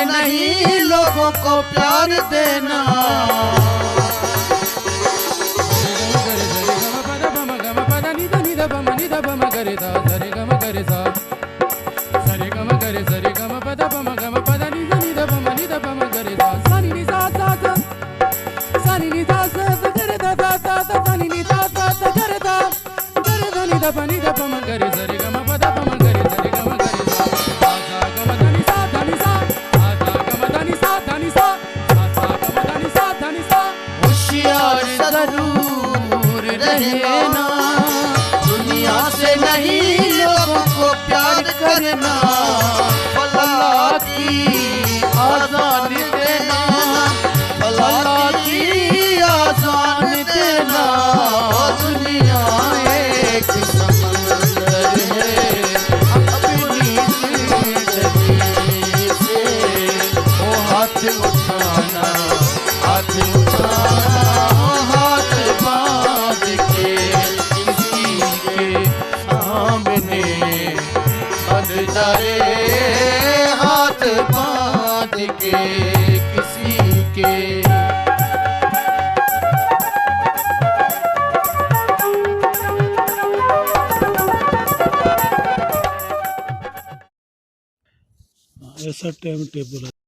से नहीं लोगों को प्यार देना। होशियार जरूर रहना, दुनिया से नहीं लोगों को प्यार करना। अल्लाह की आज़ान देना, अल्लाह की आज़ान देना। दुनिया एक समंदर है, अपनी जिंदगी से वो हाथ उठाना, हाथ उठाना, हाथ बांध के किसी के सामने बन जाए, हाथ बांध के किसी के। ऐसा टाइम टेबल है।